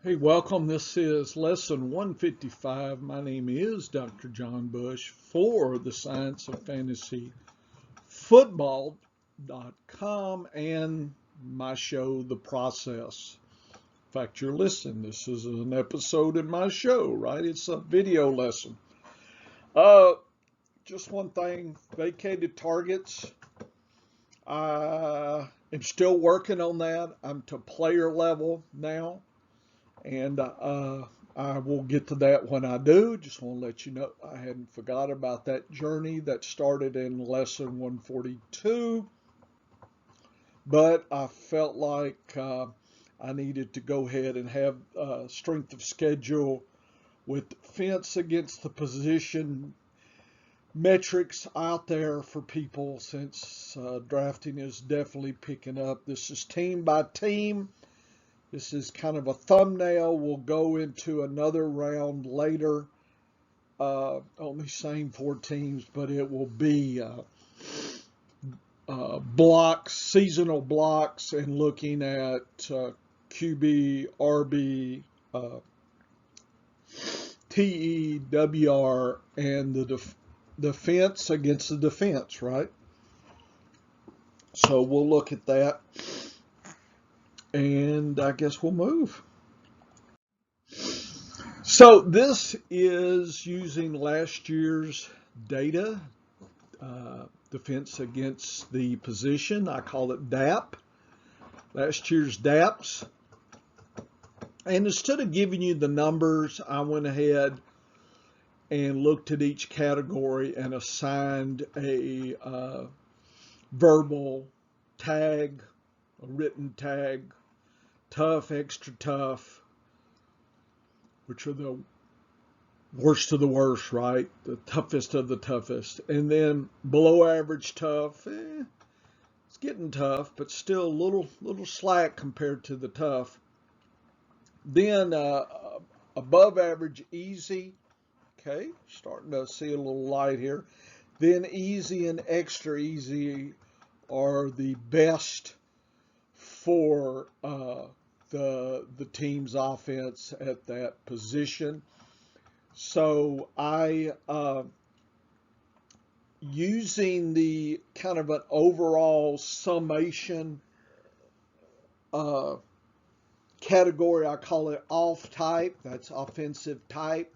Hey, welcome. This is lesson 155. My name is Dr. John Bush for the Science of Fantasy Football.com and my show, The Process. In fact, you're listening. This is an episode in my show, right? It's a video lesson. Uh, just one thing, vacated targets. I am still working on that. I'm to player level now. And I will get to that when I do. Just want to let you know I hadn't forgot about that journey that started in lesson 142. But I felt like I needed to go ahead and have strength of schedule with defense against the position metrics out there for people, since drafting is definitely picking up. This is team by team. This is kind of a thumbnail. We'll go into another round later on these same four teams, but it will be blocks, seasonal blocks, and looking at QB, RB, TE, WR, and the defense against the defense, right? So we'll look at that. And I guess we'll move. So this is using last year's data, defense against the position. I call it DAP, last year's DAPs. And instead of giving you the numbers, I went ahead and looked at each category and assigned a verbal tag, a written tag, tough, extra tough, which are the worst of the worst, right? The toughest of the toughest. And then below average tough, it's getting tough, but still a little slack compared to the tough. Then above average easy, okay, starting to see a little light here. Then easy and extra easy are the best for the team's offense at that position. So I, using the kind of an overall summation category, I call it off type, that's offensive type.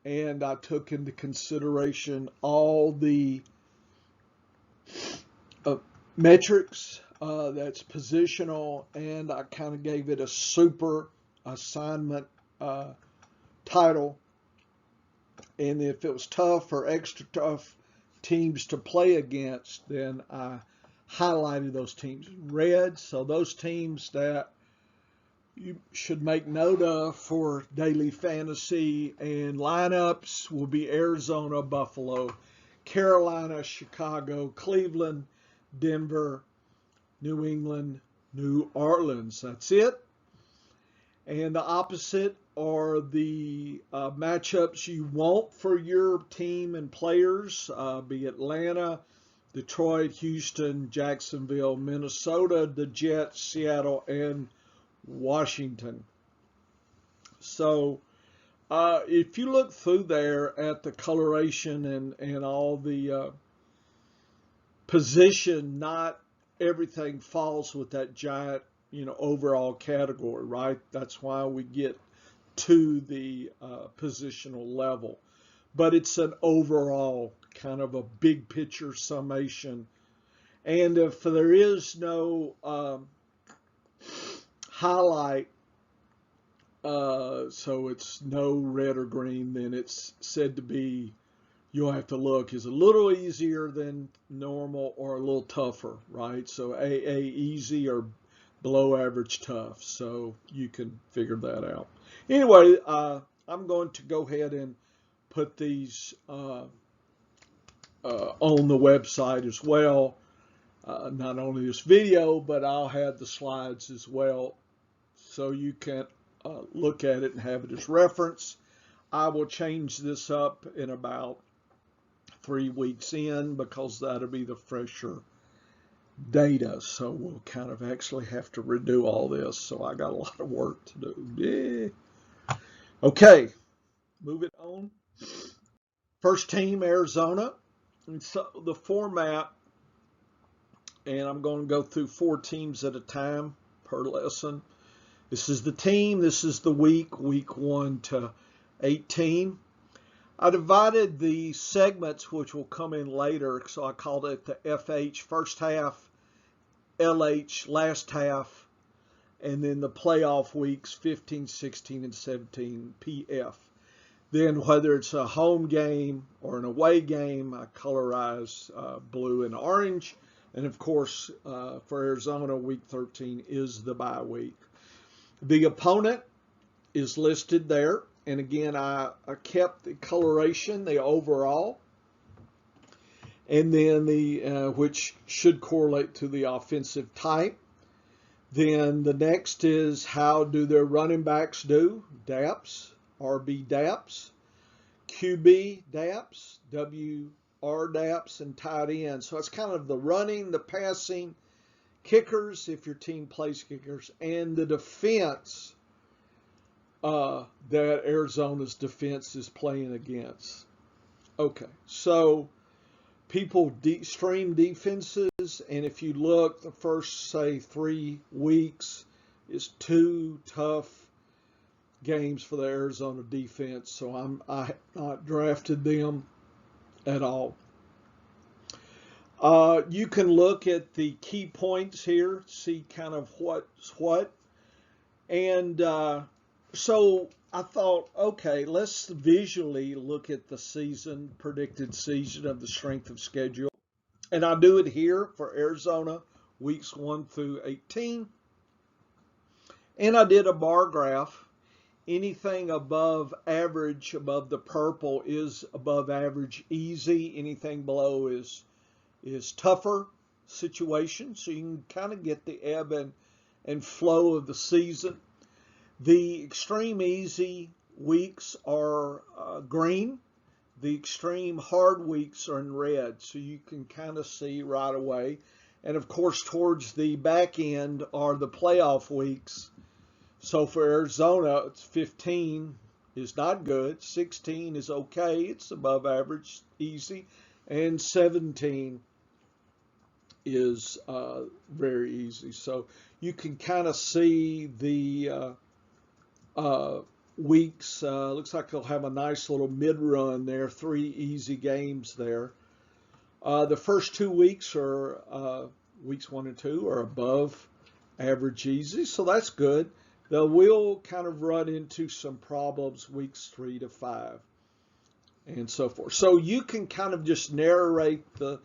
And I took into consideration all the metrics, that's positional, and I kind of gave it a super assignment title. And if it was tough or extra tough teams to play against, then I highlighted those teams in red. So those teams that you should make note of for daily fantasy and lineups will be Arizona, Buffalo, Carolina, Chicago, Cleveland, Denver, New England, New Orleans. That's it. And the opposite are the matchups you want for your team and players, be Atlanta, Detroit, Houston, Jacksonville, Minnesota, the Jets, Seattle, and Washington. So if you look through there at the coloration and all the position, not everything falls with that giant, overall category, right? That's why we get to the positional level. But it's an overall kind of a big picture summation. And if there is no highlight, so it's no red or green, then it's said to be, you'll have to look, is a little easier than normal or a little tougher, right? So AA easy or below average tough. So you can figure that out. Anyway, I'm going to go ahead and put these on the website as well. Not only this video, but I'll have the slides as well, so you can look at it and have it as reference. I will change this up in about 3 weeks in, because that'll be the fresher data. So we'll kind of actually have to redo all this. So I got a lot of work to do. Yeah. Okay, moving on. First team, Arizona. And so the format, and I'm going to go through 4 teams at a time per lesson. This is the team, this is the week 1 to 18. I divided the segments, which will come in later, so I called it the FH, first half, LH, last half, and then the playoff weeks, 15, 16, and 17, PF. Then whether it's a home game or an away game, I colorize blue and orange. And of course, for Arizona, week 13 is the bye week. The opponent is listed there. And again, I kept the coloration, the overall, and then the which should correlate to the offensive type. Then the next is how do their running backs do? DAPs, RB DAPs, QB DAPs, WR DAPs, and tight ends. So it's kind of the running, the passing, kickers, if your team plays kickers, and the defense that Arizona's defense is playing against. Okay, so people stream defenses, and if you look, the first, say, 3 weeks is 2 tough games for the Arizona defense, so I have not drafted them at all. You can look at the key points here, see kind of what's what, and so I thought, okay, let's visually look at the season, predicted season of the strength of schedule. And I do it here for Arizona, weeks 1 through 18. And I did a bar graph. Anything above average, above the purple, is above average easy. Anything below is tougher situation. So you can kind of get the ebb and flow of the season. The extreme easy weeks are green. The extreme hard weeks are in red. So you can kind of see right away. And of course, towards the back end are the playoff weeks. So for Arizona, it's 15 is not good. 16 is okay. It's above average, easy. And 17 is very easy. So you can kind of see the weeks. Looks like they'll have a nice little mid-run there. 3 easy games there. The first 2 weeks are weeks 1 and 2 are above average easy, so that's good. They will kind of run into some problems weeks 3 to 5 and so forth. So you can kind of just narrate the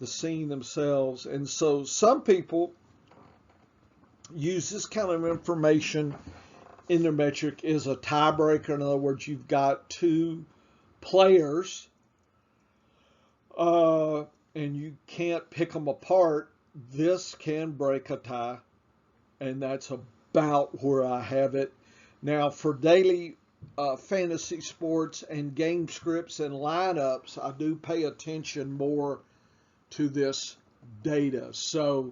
scene themselves. And so some people use this kind of information in their metric as a tiebreaker. In other words, you've got 2 players and you can't pick them apart. This can break a tie, and that's about where I have it. Now, for daily fantasy sports and game scripts and lineups, I do pay attention more to this data. So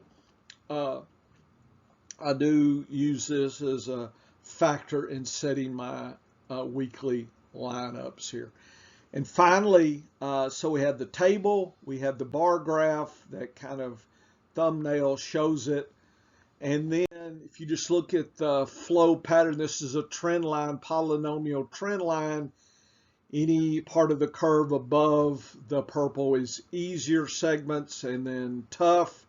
I do use this as a factor in setting my weekly lineups here. And finally, so we have the table, we have the bar graph, that kind of thumbnail shows it. And then if you just look at the flow pattern, this is a trend line, polynomial trend line. Any part of the curve above the purple is easier segments and then tough.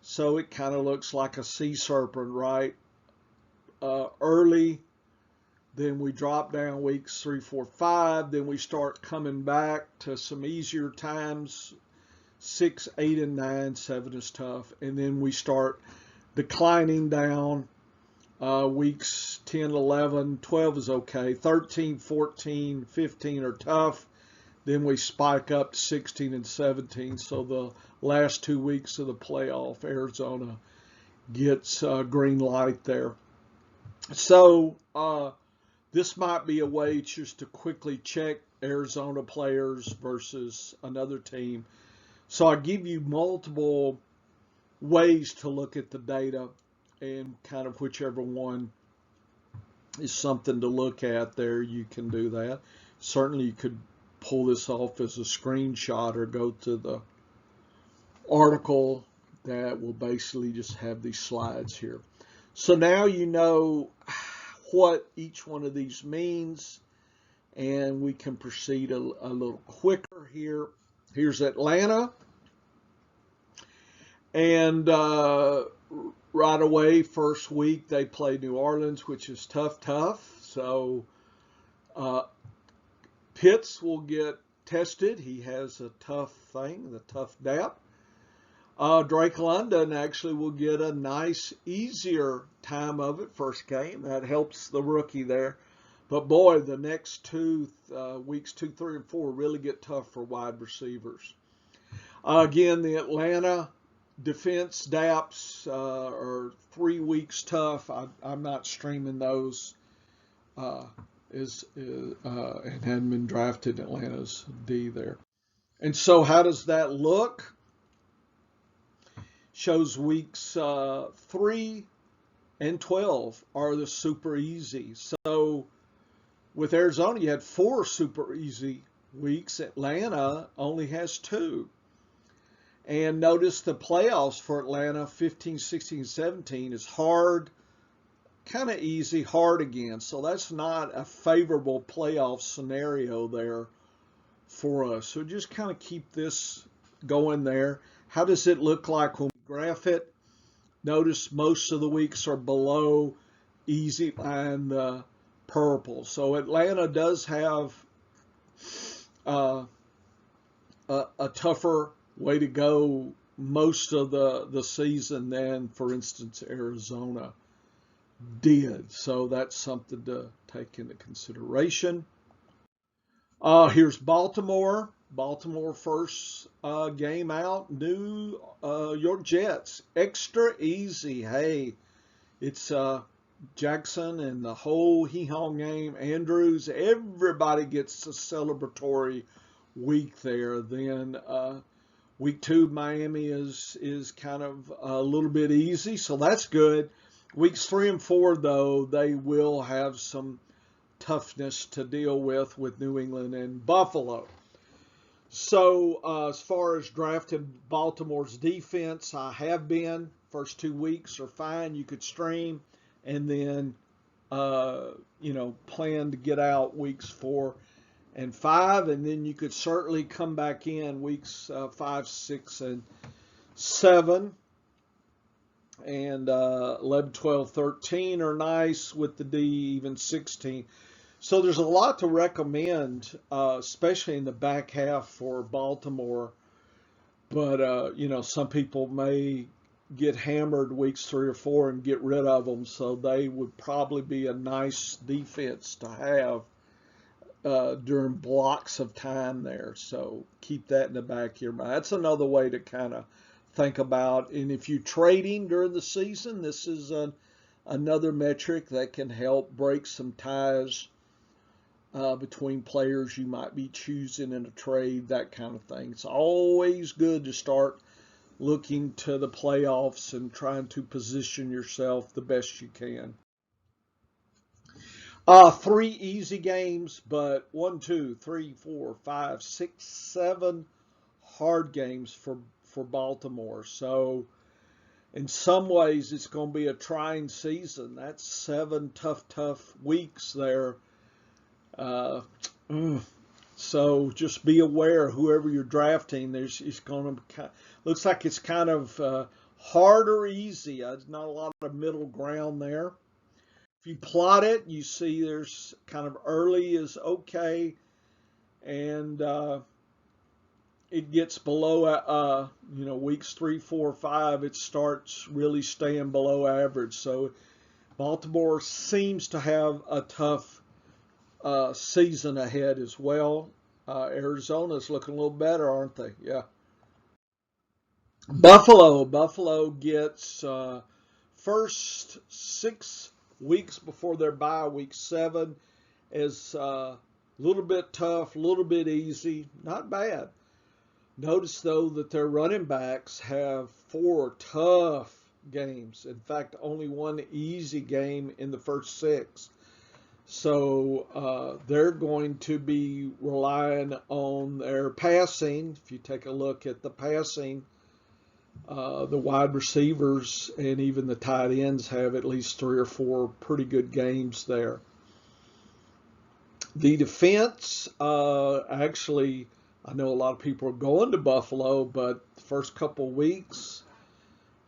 So it kind of looks like a sea serpent, right? Early, then we drop down weeks 3, 4, 5. Then we start coming back to some easier times. 6, 8, and 9. 7 is tough. And then we start declining down. Weeks 10, 11, 12 is okay. 13, 14, 15 are tough. Then we spike up to 16 and 17. So the last 2 weeks of the playoff, Arizona gets green light there. So this might be a way just to quickly check Arizona players versus another team. So I give you multiple ways to look at the data, and kind of whichever one is something to look at there, you can do that. Certainly you could pull this off as a screenshot or go to the article that will basically just have these slides here. So now you know what each one of these means, and we can proceed a little quicker here. Here's Atlanta. And right away, first week, they play New Orleans, which is tough. So Pitts will get tested. He has a tough thing, the tough DAP. Drake London actually will get a nice, easier time of it, first game. That helps the rookie there. But boy, the next weeks 2, 3, and 4 really get tough for wide receivers. Again, the Atlanta defense DAPs are 3 weeks tough. I'm not streaming those and hadn't been drafted Atlanta's D there. And so how does that look? Shows weeks 3 and 12 are the super easy. So with Arizona, you had 4 super easy weeks. Atlanta only has 2. And notice the playoffs for Atlanta, 15, 16, 17 is hard, kind of easy, hard again. So that's not a favorable playoff scenario there for us. So just kind of keep this going there. How does it look like when we graph it? Notice most of the weeks are below easy line, the purple. So Atlanta does have a tougher way to go most of the season than, for instance, Arizona did. So that's something to take into consideration. Here's Baltimore. Baltimore first game out. New York Jets. Extra easy. Hey, it's Jackson and the whole hee-haw game. Andrews. Everybody gets a celebratory week there. Then week 2, Miami is kind of a little bit easy, so that's good. Weeks 3 and 4, though, they will have some toughness to deal with New England and Buffalo. So as far as drafting Baltimore's defense, I have been. First 2 weeks are fine. You could stream, and then plan to get out weeks 4 and 5, and then you could certainly come back in weeks 5, 6, and 7, and 11, 12, 13 are nice with the D, even 16. So there's a lot to recommend, especially in the back half for Baltimore. But some people may get hammered weeks 3 or 4 and get rid of them, so they would probably be a nice defense to have during blocks of time there. So keep that in the back of your mind. That's another way to kind of think about. And if you're trading during the season, this is another metric that can help break some ties between players you might be choosing in a trade, that kind of thing. It's always good to start looking to the playoffs and trying to position yourself the best you can. 3 easy games, but 1, 2, 3, 4, 5, 6, 7 hard games for Baltimore. So in some ways, it's going to be a trying season. That's 7 tough weeks there. So just be aware, whoever you're drafting, it's going to looks like it's kind of hard or easy. There's not a lot of middle ground there. If you plot it, you see there's kind of early is okay, and it gets below, weeks 3, 4, 5, it starts really staying below average. So Baltimore seems to have a tough season ahead as well. Arizona's looking a little better, aren't they? Yeah. Buffalo gets first 6 weeks before their bye. Week 7 is a little bit tough, a little bit easy, not bad. Notice, though, that their running backs have 4 tough games. In fact, only one easy game in the first 6. So they're going to be relying on their passing. If you take a look at the passing, the wide receivers and even the tight ends have at least 3 or 4 pretty good games there. The defense, actually, I know a lot of people are going to Buffalo, but the first couple weeks,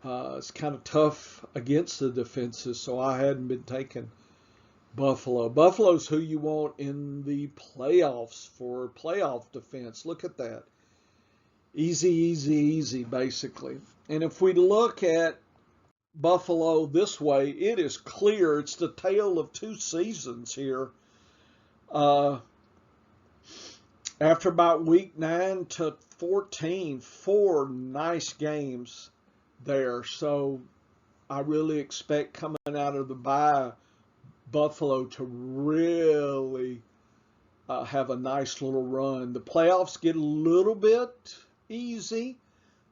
it's kind of tough against the defenses, so I hadn't been taking Buffalo. Buffalo's who you want in the playoffs for playoff defense. Look at that. Easy, easy, easy, basically. And if we look at Buffalo this way, it is clear it's the tale of 2 seasons here. After about week 9 to 14, 4 nice games there. So I really expect coming out of the bye, Buffalo to really have a nice little run. The playoffs get a little bit easy,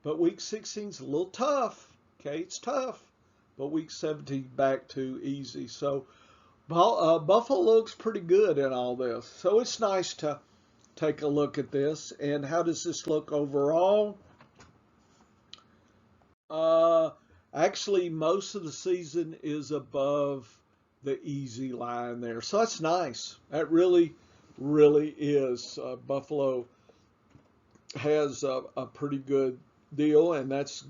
but week 16 is a little tough. Okay, it's tough, but week 17 back to easy. So Buffalo looks pretty good in all this. So it's nice to take a look at this. And how does this look overall? Actually, most of the season is above the easy line there. So that's nice. That really, really is. Buffalo has a pretty good deal, and that's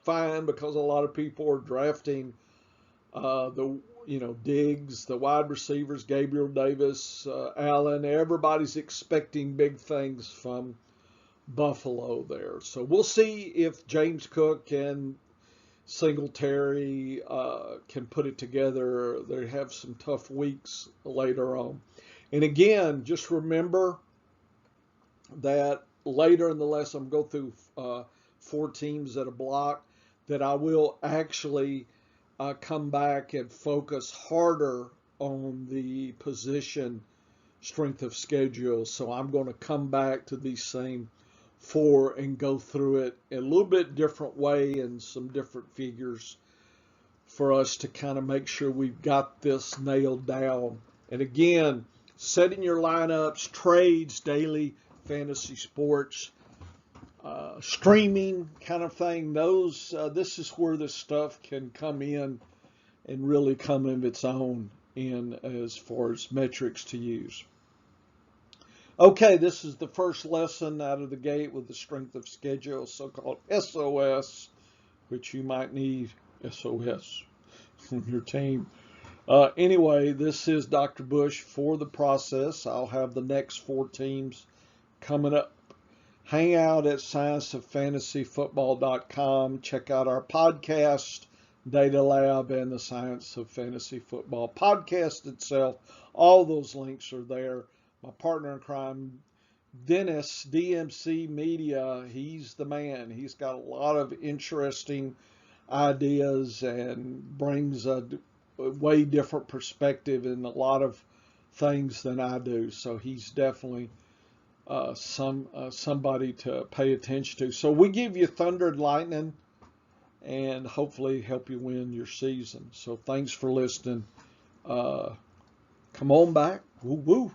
fine because a lot of people are drafting Diggs, the wide receivers, Gabriel Davis, Allen. Everybody's expecting big things from Buffalo there. So we'll see if James Cook and Singletary can put it together. They have some tough weeks later on. And again, just remember that later in the lesson, I'm going to go through 4 teams at a block, that I will actually come back and focus harder on the position strength of schedule. So I'm going to come back to these same 4 and go through it in a little bit different way and some different figures for us to kind of make sure we've got this nailed down. And again, setting your lineups, trades, daily fantasy sports, streaming kind of thing, this is where this stuff can come in and really come of its own in as far as metrics to use. Okay, this is the first lesson out of the gate with the strength of schedule, so-called SOS, which you might need SOS from your team. Anyway, this is Dr. Bush for the process. I'll have the next 4 teams coming up. Hang out at scienceoffantasyfootball.com. Check out our podcast, Data Lab, and the Science of Fantasy Football podcast itself. All those links are there. My partner in crime, Dennis, DMC Media, he's the man. He's got a lot of interesting ideas and brings a way different perspective in a lot of things than I do. So he's definitely somebody to pay attention to. So we give you thunder and lightning and hopefully help you win your season. So thanks for listening. Come on back. Woo woo.